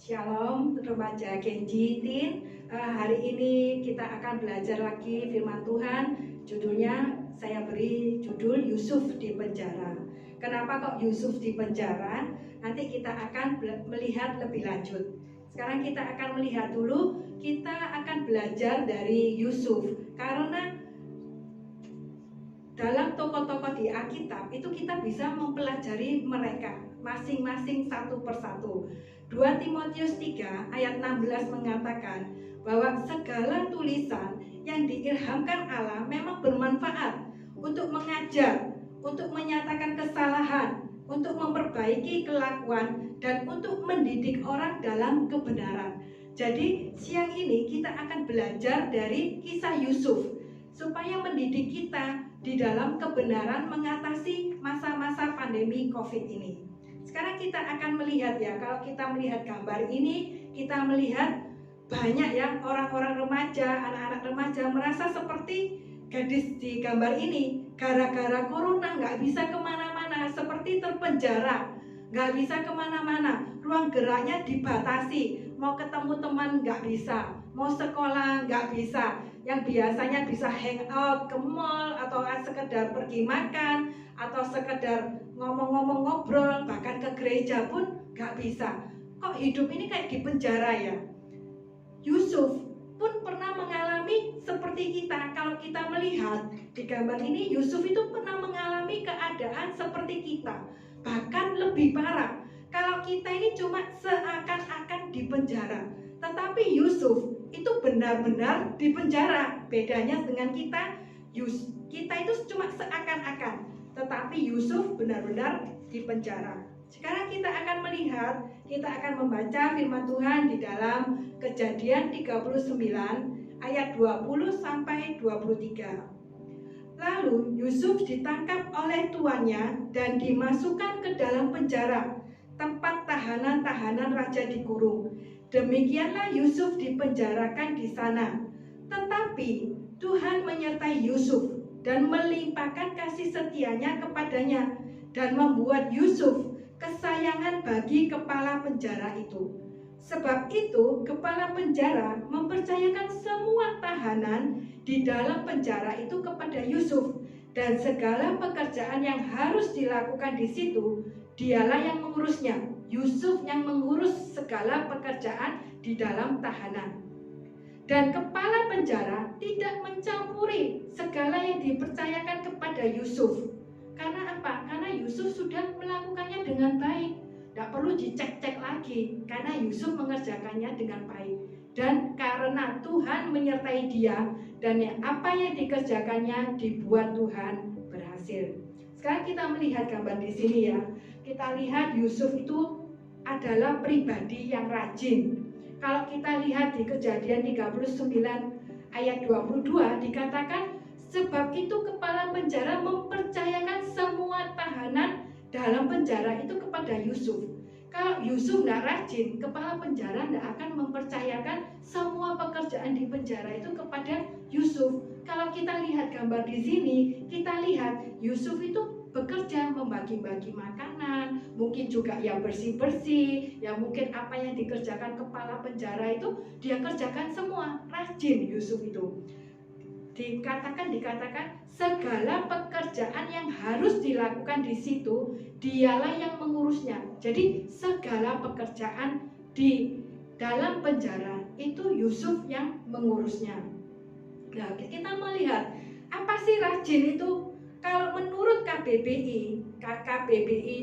Shalom remaja Genji Teen. Hari ini kita akan belajar lagi firman Tuhan. Judulnya saya beri judul Yusuf di penjara. Kenapa kok Yusuf di penjara? Nanti kita akan melihat lebih lanjut. Sekarang kita akan melihat dulu, kita akan belajar dari Yusuf. Karena dalam tokoh-tokoh di Alkitab itu kita bisa mempelajari mereka masing-masing satu persatu. 2 Timotius 3 ayat 16 mengatakan bahwa segala tulisan yang diilhamkan Allah memang bermanfaat untuk mengajar, untuk menyatakan kesalahan, untuk memperbaiki kelakuan, dan untuk mendidik orang dalam kebenaran. Jadi siang ini kita akan belajar dari kisah Yusuf supaya mendidik kita di dalam kebenaran mengatasi masa-masa pandemi COVID ini. Sekarang kita akan melihat ya, kalau kita melihat gambar ini, kita melihat banyak ya orang-orang remaja, anak-anak remaja merasa seperti gadis di gambar ini. Gara-gara corona nggak bisa kemana-mana, seperti terpenjara, nggak bisa kemana-mana. Ruang geraknya dibatasi, mau ketemu teman nggak bisa, mau sekolah nggak bisa. Yang biasanya bisa hangout ke mall atau sekedar pergi makan atau sekedar ngomong-ngomong ngobrol, bahkan ke gereja pun gak bisa. Kok hidup ini kayak di penjara ya? Yusuf pun pernah mengalami seperti kita. Kalau kita melihat di gambar ini, Yusuf itu pernah mengalami keadaan seperti kita, bahkan lebih parah. Kalau kita ini cuma seakan-akan di penjara, tetapi Yusuf itu benar-benar di penjara. Bedanya dengan kita itu cuma seakan-akan, tetapi Yusuf benar-benar di penjara. Sekarang kita akan melihat, kita akan membaca firman Tuhan di dalam Kejadian 39 ayat 20 sampai 23. Lalu Yusuf ditangkap oleh tuannya dan dimasukkan ke dalam penjara, tempat tahanan-tahanan raja dikurung. Demikianlah Yusuf dipenjarakan di sana. Tetapi Tuhan menyertai Yusuf dan melimpahkan kasih setianya kepadanya dan membuat Yusuf kesayangan bagi kepala penjara itu. Sebab itu kepala penjara mempercayakan semua tahanan di dalam penjara itu kepada Yusuf, dan segala pekerjaan yang harus dilakukan di situ dialah yang mengurusnya. Yusuf yang mengurus segala pekerjaan di dalam tahanan. Dan kepala penjara tidak mencampuri segala yang dipercayakan kepada Yusuf. Karena apa? Karena Yusuf sudah melakukannya dengan baik. Tidak perlu dicek-cek lagi, karena Yusuf mengerjakannya dengan baik. Dan karena Tuhan menyertai dia, dan apa yang dikerjakannya dibuat Tuhan berhasil. Sekarang kita melihat gambar di sini ya. Kita lihat Yusuf itu adalah pribadi yang rajin. Kalau kita lihat di Kejadian 39 ayat 22 dikatakan, sebab itu kepala penjara mempercayakan semua tahanan dalam penjara itu kepada Yusuf. Kalau Yusuf tidak rajin, kepala penjara tidak akan mempercayakan semua pekerjaan di penjara itu kepada Yusuf. Kalau kita lihat gambar di sini, kita lihat Yusuf itu bekerja membagi-bagi makanan, mungkin juga ya bersih-bersih, ya mungkin apa yang dikerjakan kepala penjara itu dia kerjakan semua, rajin Yusuf itu. Dikatakan segala pekerjaan yang harus dilakukan di situ dialah yang mengurusnya. Jadi segala pekerjaan di dalam penjara itu Yusuf yang mengurusnya. Nah, kita melihat apa sih rajin itu? Kalau menurut KBBI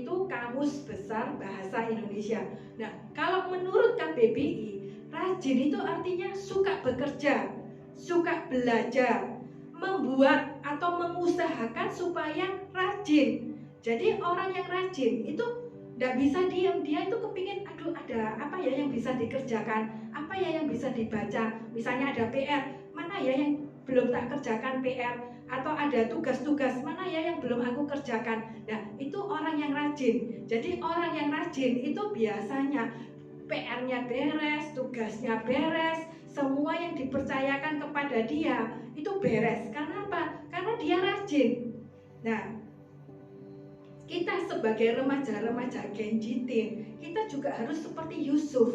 itu Kamus Besar Bahasa Indonesia. Nah, kalau menurut KBBI, rajin itu artinya suka bekerja, suka belajar, membuat atau mengusahakan supaya rajin. Jadi orang yang rajin itu tidak bisa diam, dia itu kepingin, aduh ada apa ya yang bisa dikerjakan, apa ya yang bisa dibaca, misalnya ada PR, mana ya yang belum tak kerjakan PR, atau ada tugas-tugas, mana ya yang belum aku kerjakan. Nah itu orang yang rajin. Jadi orang yang rajin itu biasanya PR-nya beres, tugasnya beres, semua yang dipercayakan kepada dia itu beres. Karena apa? Karena dia rajin. Nah, kita sebagai remaja-remaja Genji Teen, kita juga harus seperti Yusuf.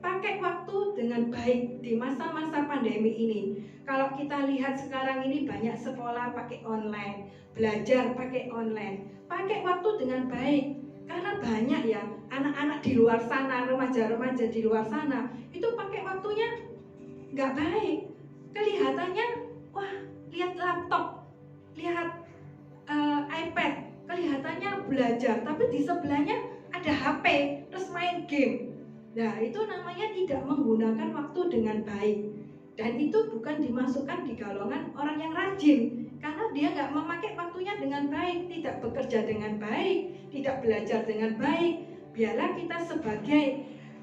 pakai waktu dengan baik di masa-masa pandemi ini. Kalau kita lihat sekarang ini banyak sekolah pakai online, belajar pakai online. Pakai waktu dengan baik. Karena banyak ya anak-anak di luar sana, remaja-remaja di luar sana, itu pakai waktunya nggak baik. Kelihatannya, wah, lihat laptop, lihat iPad, kelihatannya belajar, tapi di sebelahnya ada HP, terus main game. Nah, itu namanya tidak menggunakan waktu dengan baik. Dan itu bukan dimasukkan di golongan orang yang rajin, karena dia nggak memakai waktunya dengan baik, tidak bekerja dengan baik, tidak belajar dengan baik. Biarlah kita sebagai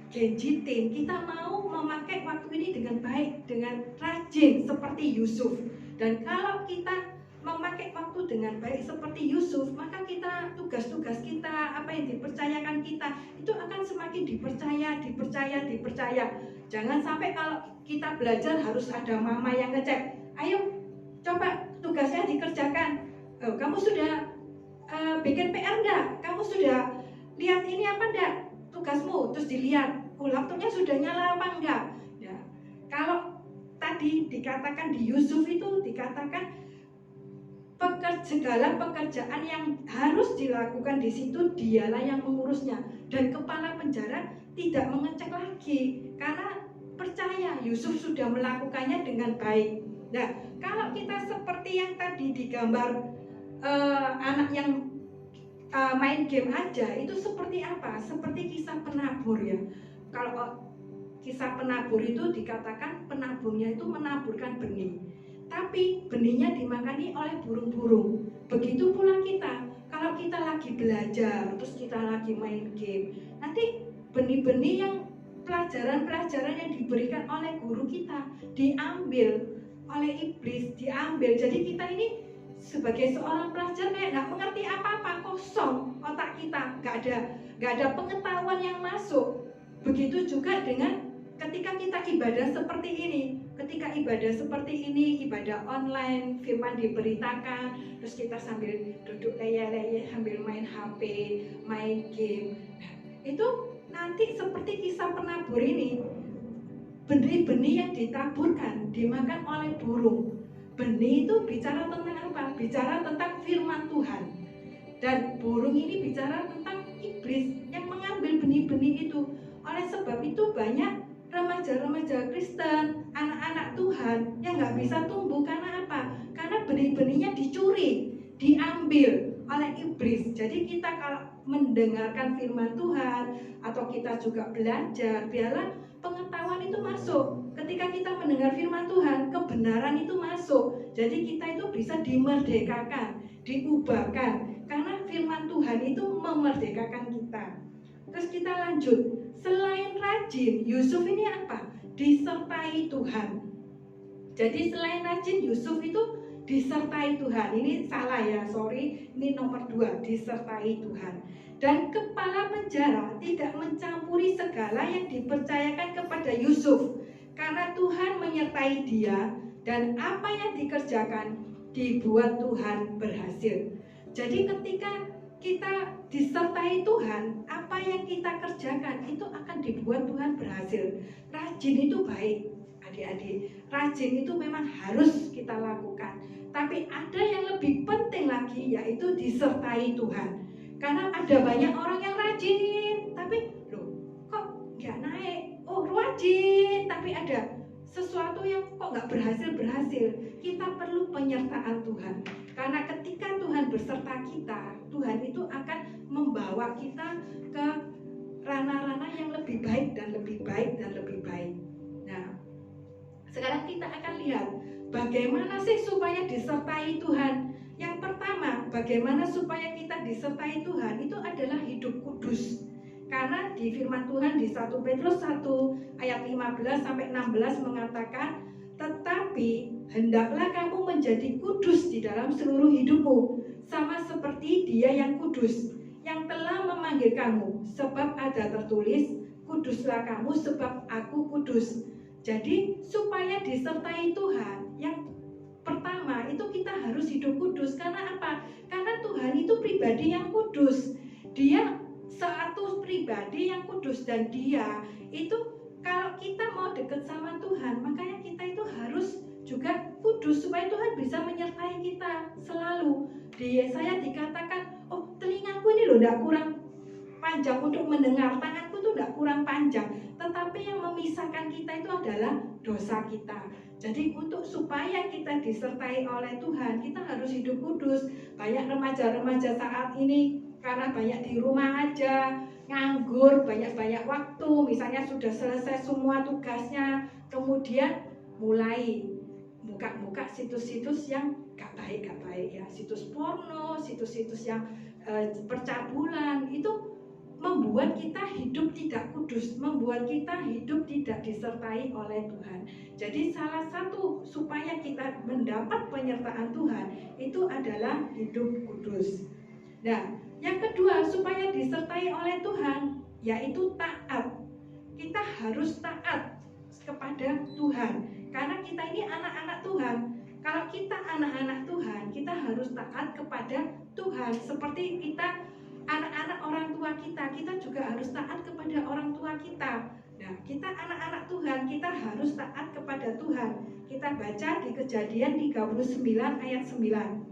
Genjitin, kita mau memakai waktu ini dengan baik, dengan rajin seperti Yusuf. Dan kalau kita memakai waktu dengan baik seperti Yusuf, maka kita tugas-tugas kita, apa yang dipercayakan kita itu akan semakin dipercaya. Jangan sampai kalau kita belajar harus ada mama yang ngecek. Ayo, coba tugasnya dikerjakan. Oh, kamu sudah bikin PR enggak? Kamu sudah lihat ini apa enggak? Tugasmu, terus dilihat, laptopnya sudah nyala apa enggak? Ya, kalau tadi dikatakan di Yusuf itu dikatakan segala pekerjaan yang harus dilakukan di situ dialah yang mengurusnya, dan kepala penjara tidak mengecek lagi karena percaya Yusuf sudah melakukannya dengan baik. Nah, kalau kita seperti yang tadi digambar anak yang main game aja, itu seperti apa? Seperti kisah penabur ya. Kalau kisah penabur itu dikatakan penaburnya itu menaburkan benih, tapi benihnya dimakani oleh burung-burung. Begitu pula kita, kalau kita lagi belajar, terus kita lagi main game, nanti benih-benih yang pelajaran-pelajaran yang diberikan oleh guru kita diambil oleh iblis, diambil. Jadi kita ini sebagai seorang pelajar kayak nggak mengerti apa-apa, kosong otak kita, nggak ada pengetahuan yang masuk. Begitu juga dengan ketika kita ibadah seperti ini, ibadah online, firman diberitakan, terus kita sambil duduk leyeh-leyeh, sambil main HP, main game. Itu nanti seperti kisah penabur ini, benih-benih yang ditaburkan dimakan oleh burung. Benih itu bicara tentang apa? Bicara tentang firman Tuhan. Dan burung ini bicara tentang iblis yang mengambil benih-benih itu. Oleh sebab itu banyak remaja-remaja Kristen, anak-anak Tuhan yang nggak bisa tumbuh. Karena apa? Karena benih-benihnya dicuri, diambil oleh iblis. Jadi kita kalau mendengarkan firman Tuhan atau kita juga belajar, biarlah pengetahuan itu masuk. Ketika kita mendengar firman Tuhan, kebenaran itu masuk. Jadi kita itu bisa dimerdekakan, diubahkan. Karena firman Tuhan itu memerdekakan kita. Terus kita lanjut. Selain rajin, Yusuf ini apa? Disertai Tuhan. Jadi selain rajin, Yusuf itu disertai Tuhan. Ini salah ya, sorry. Ini nomor 2, disertai Tuhan. Dan kepala penjara tidak mencampuri segala yang dipercayakan kepada Yusuf, karena Tuhan menyertai dia, dan apa yang dikerjakan dibuat Tuhan berhasil. Jadi ketika kita disertai Tuhan, apa yang kita kerjakan itu akan dibuat Tuhan berhasil. Rajin itu baik, adik-adik. Rajin itu memang harus kita lakukan. Tapi ada yang lebih penting lagi, yaitu disertai Tuhan. Karena ada banyak orang yang rajin, tapi loh, kok nggak naik? Oh, rajin, tapi ada sesuatu yang kok nggak berhasil. Kita perlu penyertaan Tuhan. Karena ketika Tuhan berserta kita, Tuhan itu akan membawa kita ke ranah-ranah yang lebih baik dan lebih baik dan lebih baik. Nah, sekarang kita akan lihat bagaimana sih supaya disertai Tuhan. Yang pertama, bagaimana supaya kita disertai Tuhan itu adalah hidup kudus. Karena di firman Tuhan di 1 Petrus 1 ayat 15 sampai 16 mengatakan, tetapi hendaklah kamu menjadi kudus di dalam seluruh hidupmu, sama seperti Dia yang kudus, yang telah memanggil kamu. Sebab ada tertulis, kuduslah kamu sebab aku kudus. Jadi supaya disertai Tuhan, yang pertama itu kita harus hidup kudus. Karena apa? Karena Tuhan itu pribadi yang kudus. Dia satu pribadi yang kudus, dan Dia itu kalau mau dekat sama Tuhan, makanya kita itu harus juga kudus supaya Tuhan bisa menyertai kita selalu. Di Yesaya dikatakan, oh telingaku ini loh tidak kurang panjang untuk mendengar, tanganku tuh tidak kurang panjang, tetapi yang memisahkan kita itu adalah dosa kita. Jadi untuk supaya kita disertai oleh Tuhan, kita harus hidup kudus. Banyak remaja-remaja saat ini karena banyak di rumah aja, nganggur, banyak-banyak waktu, misalnya sudah selesai semua tugasnya, kemudian mulai buka-buka situs-situs yang gak baik ya, situs porno, situs-situs yang percabulan, itu membuat kita hidup tidak kudus, membuat kita hidup tidak disertai oleh Tuhan. Jadi salah satu supaya kita mendapat penyertaan Tuhan itu adalah hidup kudus. Nah, yang kedua supaya disertai oleh Tuhan yaitu taat. Kita harus taat kepada Tuhan karena kita ini anak-anak Tuhan. Kalau kita anak-anak Tuhan, kita harus taat kepada Tuhan. Seperti kita anak-anak orang tua kita juga harus taat kepada orang tua kita. Nah, kita anak-anak Tuhan, kita harus taat kepada Tuhan. Kita baca di Kejadian 39 ayat 9.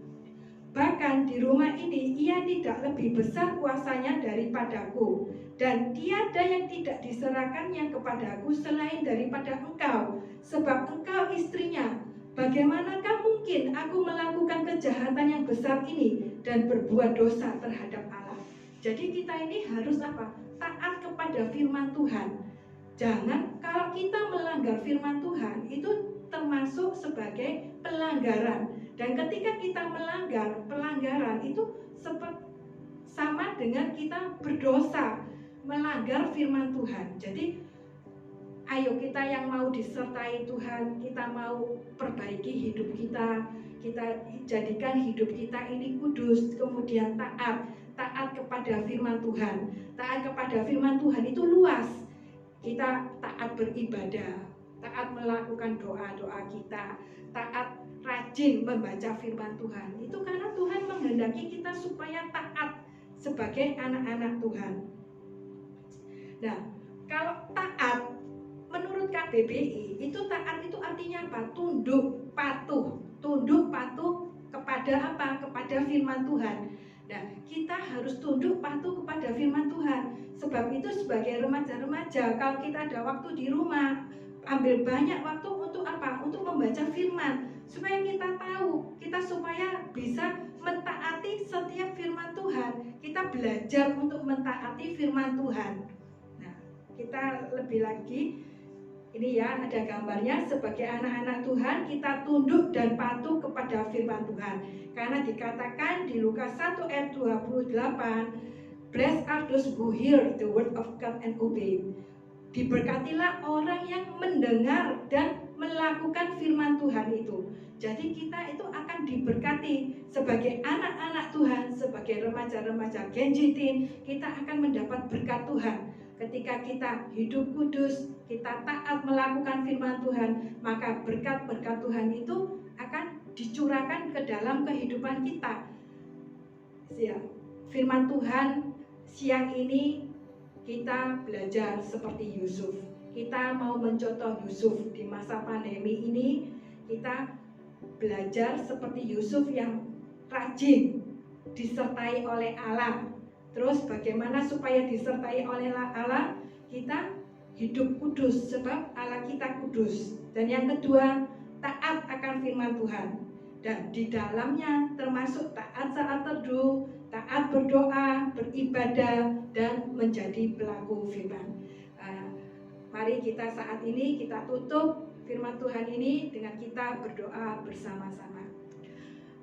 Bahkan di rumah ini ia tidak lebih besar kuasanya daripadaku, dan tiada yang tidak diserahkannya kepadaku selain daripada engkau, sebab engkau istrinya. Bagaimanakah mungkin aku melakukan kejahatan yang besar ini dan berbuat dosa terhadap Allah? Jadi kita ini harus apa? Taat kepada firman Tuhan. Jangan, kalau kita melanggar firman Tuhan itu termasuk sebagai pelanggaran. Dan ketika kita melanggar pelanggaran itu sama dengan kita berdosa, melanggar firman Tuhan. Jadi ayo kita yang mau disertai Tuhan, kita mau perbaiki hidup kita jadikan hidup kita ini kudus, kemudian taat kepada firman Tuhan. Taat kepada firman Tuhan itu luas. Kita taat beribadah, taat melakukan doa-doa kita, taat rajin membaca firman Tuhan. Itu karena Tuhan menghendaki kita supaya taat sebagai anak-anak Tuhan. Nah, kalau taat menurut KBBI itu taat itu artinya apa? Tunduk patuh kepada apa? Kepada firman Tuhan. Nah, kita harus tunduk patuh kepada firman Tuhan. Sebab itu sebagai remaja-remaja, kalau kita ada waktu di rumah, ambil banyak waktu untuk apa? Untuk membaca firman, supaya kita tahu, supaya bisa mentaati setiap firman Tuhan. Kita belajar untuk mentaati firman Tuhan. Nah, kita lebih lagi, ini ya ada gambarnya, sebagai anak-anak Tuhan kita tunduk dan patuh kepada firman Tuhan. Karena dikatakan di Lukas 1 ayat 28, blessed are those who hear the word of God and obey. Diberkatilah orang yang mendengar dan melakukan firman Tuhan itu. Jadi kita itu akan diberkati sebagai anak-anak Tuhan, sebagai remaja-remaja Gen Z Teen, kita akan mendapat berkat Tuhan. Ketika kita hidup kudus, kita taat melakukan firman Tuhan, maka berkat-berkat Tuhan itu akan dicurahkan ke dalam kehidupan kita. Firman Tuhan siang ini kita belajar seperti Yusuf. Kita mau mencontoh Yusuf di masa pandemi ini. Kita belajar seperti Yusuf yang rajin, disertai oleh Allah. Terus bagaimana supaya disertai oleh Allah? Kita hidup kudus sebab Allah kita kudus. Dan yang kedua, taat akan firman Tuhan. Dan di dalamnya termasuk taat saat teduh, taat berdoa, beribadah, dan menjadi pelaku firman. Mari kita saat ini kita tutup firman Tuhan ini dengan kita berdoa bersama-sama.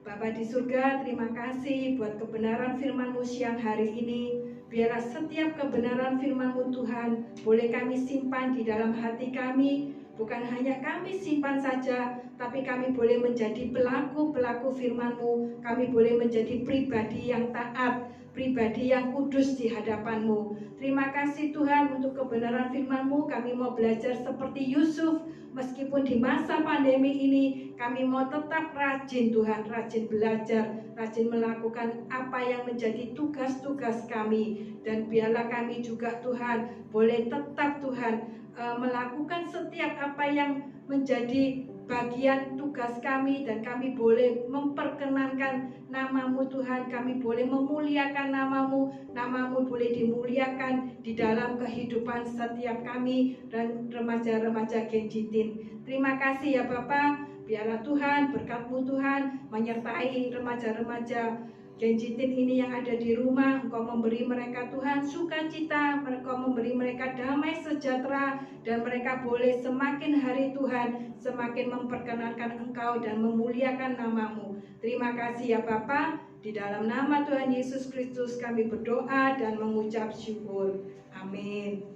Bapa di surga, terima kasih buat kebenaran firman-Mu siang hari ini. Biarlah setiap kebenaran firman-Mu Tuhan boleh kami simpan di dalam hati kami. Bukan hanya kami simpan saja, tapi kami boleh menjadi pelaku-pelaku firman-Mu. Kami boleh menjadi pribadi yang taat, pribadi yang kudus di hadapan-Mu. Terima kasih Tuhan untuk kebenaran firman-Mu. Kami mau belajar seperti Yusuf. Meskipun di masa pandemi ini, kami mau tetap rajin Tuhan, rajin belajar, rajin melakukan apa yang menjadi tugas-tugas kami. Dan biarlah kami juga Tuhan, boleh tetap Tuhan melakukan setiap apa yang menjadi bagian tugas kami, dan kami boleh memperkenankan nama-Mu Tuhan. Kami boleh memuliakan nama-Mu, nama-Mu boleh dimuliakan di dalam kehidupan setiap kami dan remaja-remaja Genjitin. Terima kasih ya Bapa. Biarlah Tuhan, berkat-Mu Tuhan menyertai remaja-remaja Genjitin ini yang ada di rumah. Engkau memberi mereka Tuhan sukacita, Engkau memberi mereka damai sejahtera, dan mereka boleh semakin hari Tuhan semakin memperkenankan Engkau dan memuliakan nama-Mu. Terima kasih ya Bapa. Di dalam nama Tuhan Yesus Kristus kami berdoa dan mengucap syukur. Amin.